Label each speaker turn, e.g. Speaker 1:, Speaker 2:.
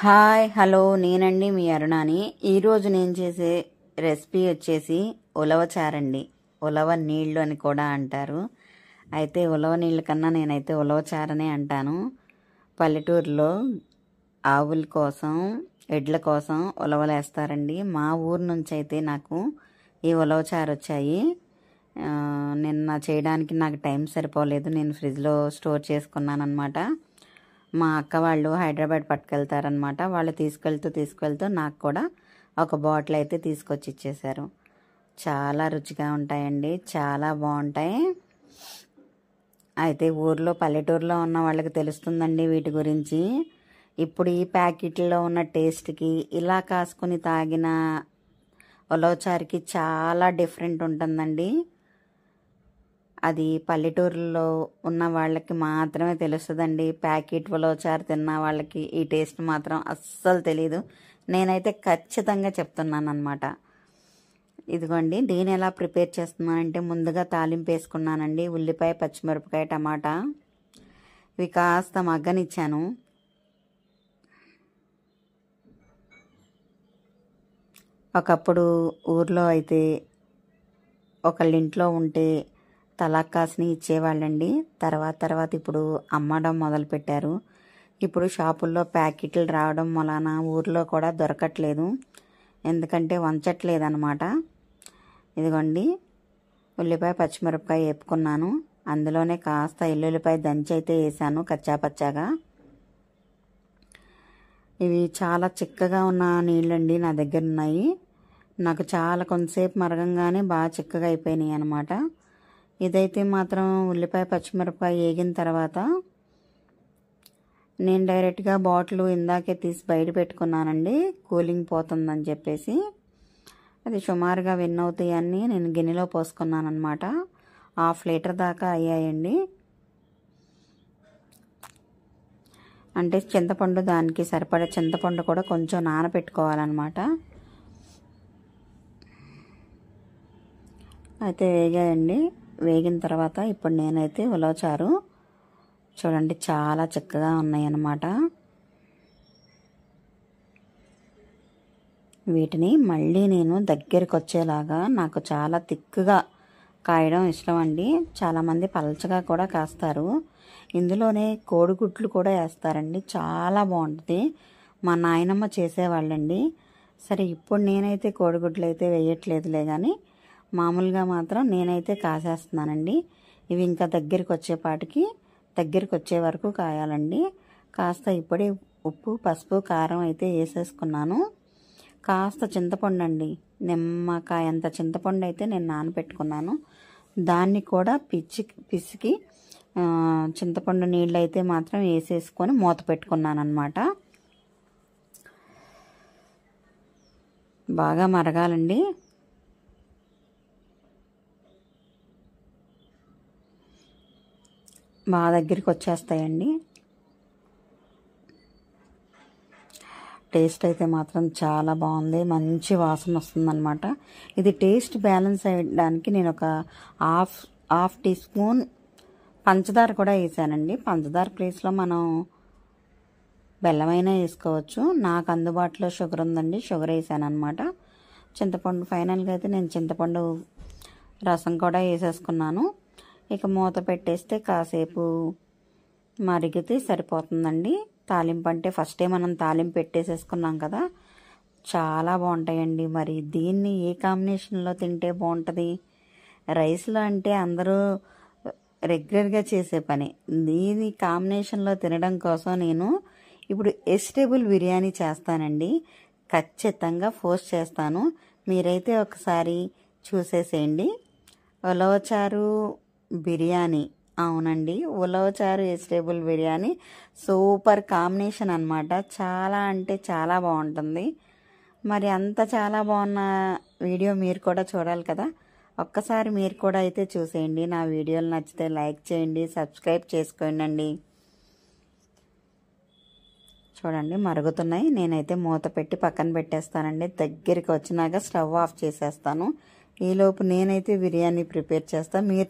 Speaker 1: Hi hello నేనండి మీ అరుణాని. ఈరోజు నేను చేసే రెసిపీ వచ్చేసి ఉలవచారండి. ఉలవ నీళ్ళు అని కూడా అంటారు. అయితే ఉలవ నీళ్ళ కన్నా నేనైతే ఉలవచారనే అంటాను. పల్లెటూరులో ఆవుల కోసం ఎడ్ల కోసం ఉలవలేస్తారండి. మా ఊరు నుంచి అయితే నాకు ఈ ఉలవచారు వచ్చాయి. నిన్న చేయడానికి నాకు టైం సరిపోలేదు. నేను ఫ్రిడ్జ్లో స్టోర్ చేసుకున్నాను అనమాట. మా అక్క వాళ్ళు హైదరాబాద్ పట్టుకెళ్తారనమాట. వాళ్ళు తీసుకెళ్తూ నాకు కూడా ఒక బాటిల్ అయితే తీసుకొచ్చి ఇచ్చేశారు. చాలా రుచిగా ఉంటాయండి, చాలా బాగుంటాయి. అయితే ఊర్లో పల్లెటూరులో ఉన్న వాళ్ళకి తెలుస్తుందండి వీటి గురించి. ఇప్పుడు ఈ ప్యాకెట్లో ఉన్న టేస్ట్కి ఇలా కాసుకొని తాగిన ఉలవచారుకి చాలా డిఫరెంట్ ఉంటుందండి. అది పల్లెటూరులో ఉన్న వాళ్ళకి మాత్రమే తెలుస్తుందండి. ప్యాకెట్ ఉలవచారు తిన్న వాళ్ళకి ఈ టేస్ట్ మాత్రం అస్సలు తెలీదు. నేనైతే ఖచ్చితంగా చెప్తున్నాను అనమాట. ఇదిగోండి, దీని ఎలా ప్రిపేర్ చేస్తున్నానంటే ముందుగా తాలింపు వేసుకున్నానండి. ఉల్లిపాయ, పచ్చిమిరపకాయ, టమాటా ఇవి కాస్త మగ్గనిచ్చాను. ఒకప్పుడు ఊర్లో అయితే ఒకళ్ళింట్లో ఉంటే తలాక్కాసిని ఇచ్చేవాళ్ళండి. తర్వాత ఇప్పుడు అమ్మడం మొదలుపెట్టారు. ఇప్పుడు షాపుల్లో ప్యాకెట్లు రావడం వలన ఊర్లో కూడా దొరకట్లేదు, ఎందుకంటే వంచట్లేదు అనమాట. ఇదిగోండి, ఉల్లిపాయ పచ్చిమిరపకాయ వేపుకున్నాను. అందులోనే కాస్త ఎల్లుల్లిపాయ దంచి అయితే వేసాను కచ్చాపచ్చాగా. ఇవి చాలా చిక్కగా ఉన్న నీళ్ళండి నా దగ్గర ఉన్నాయి. నాకు చాలా కొంతసేపు మరగంగానే బాగా చిక్కగా అయిపోయినాయి అనమాట. ఇదైతే మాత్రం ఉల్లిపాయ పచ్చిమిరపకాయ వేగిన తర్వాత నేను డైరెక్ట్గా బాటిల్ ఇందాకే తీసి బయట పెట్టుకున్నానండి, కూలింగ్ పోతుందని చెప్పేసి. అది సుమారుగా అవుతాయని నేను గిన్నెలో పోసుకున్నాను అనమాట. 1/2 లీటర్ దాకా అయ్యాయండి. అంటే చింతపండు, దానికి సరిపడే చింతపండు కూడా కొంచెం నానబెట్టుకోవాలన్నమాట. అయితే వేగాయండి. వేగిన తర్వాత ఇప్పుడు నేనైతే ఉలవచారు చూడండి చాలా చిక్కగా ఉన్నాయి అన్నమాట. వీటిని మళ్ళీ నేను దగ్గరికి వచ్చేలాగా, నాకు చాలా తిక్కుగా కాయడం ఇష్టం అండి. చాలామంది పలచగా కూడా కాస్తారు. ఇందులోనే కోడిగుడ్లు కూడా వేస్తారండి, చాలా బాగుంటుంది. మా నాయనమ్మ చేసేవాళ్ళండి. సరే, ఇప్పుడు నేనైతే కోడిగుడ్లు అయితే వేయట్లేదులే, కానీ మామూలుగా మాత్రం నేనైతే కాసేస్తున్నానండి. ఇవి ఇంకా దగ్గరికి వచ్చే వరకు కాయాలండి. కాస్త ఇప్పుడే ఉప్పు, పసుపు, కారం అయితే వేసేసుకున్నాను. కాస్త చింతపండు అండి, నిమ్మకాయ అంత చింతపండు అయితే నేను నానబెట్టుకున్నాను. దాన్ని కూడా పిసికి చింతపండు నీళ్ళు అయితే మాత్రం వేసేసుకొని మూత పెట్టుకున్నాను అనమాట. బాగా మరగాలండి. బాగా దగ్గరికి వచ్చేస్తాయండి. టేస్ట్ అయితే మాత్రం చాలా బాగుంది, మంచి వాసన వస్తుందన్నమాట. ఇది టేస్ట్ బ్యాలెన్స్ అయ్యడానికి నేను ఒక హాఫ్ టీ స్పూన్ పంచదార కూడా వేసానండి. పంచదార ప్లేస్లో మనం బెల్లమైనా వేసుకోవచ్చు. నాకు అందుబాటులో షుగర్ ఉందండి, షుగర్ వేసాను అనమాట. చింతపండు ఫైనల్గా అయితే నేను చింతపండు రసం కూడా వేసేసుకున్నాను. ఇక మూత పెట్టేస్తే కాసేపు మరిగితే సరిపోతుందండి. తాలింపు అంటే ఫస్టే మనం తాలింపు పెట్టేసేసుకున్నాం కదా, చాలా బాగుంటాయండి. మరి దీన్ని ఏ కాంబినేషన్లో తింటే బాగుంటుంది? రైస్లో అంటే అందరూ రెగ్యులర్గా చేసే పని. దీని కాంబినేషన్లో తినడం కోసం నేను ఇప్పుడు వెజిటేబుల్ బిర్యానీ చేస్తానండి. ఖచ్చితంగా పోస్ట్ చేస్తాను, మీరైతే ఒకసారి చూసేసేయండి. ఉలవచారు బిర్యానీ, అవునండి, ఉలవచారు వెజిటేబుల్ బిర్యానీ సూపర్ కాంబినేషన్ అనమాట. చాలా అంటే చాలా బాగుంటుంది. మరి అంత చాలా బాగున్న వీడియో మీరు కూడా చూడాలి కదా, ఒక్కసారి మీరు కూడా అయితే చూసేయండి. నా వీడియోలు నచ్చితే లైక్ చేయండి, సబ్స్క్రైబ్ చేసుకోండి. చూడండి మరుగుతున్నాయి. నేనైతే మూత పెట్టి పక్కన పెట్టేస్తానండి. దగ్గరికి వచ్చినాక స్టవ్ ఆఫ్ చేసేస్తాను. ఈలోపు నేనైతే బిర్యానీ ప్రిపేర్ చేస్తాను, మీరు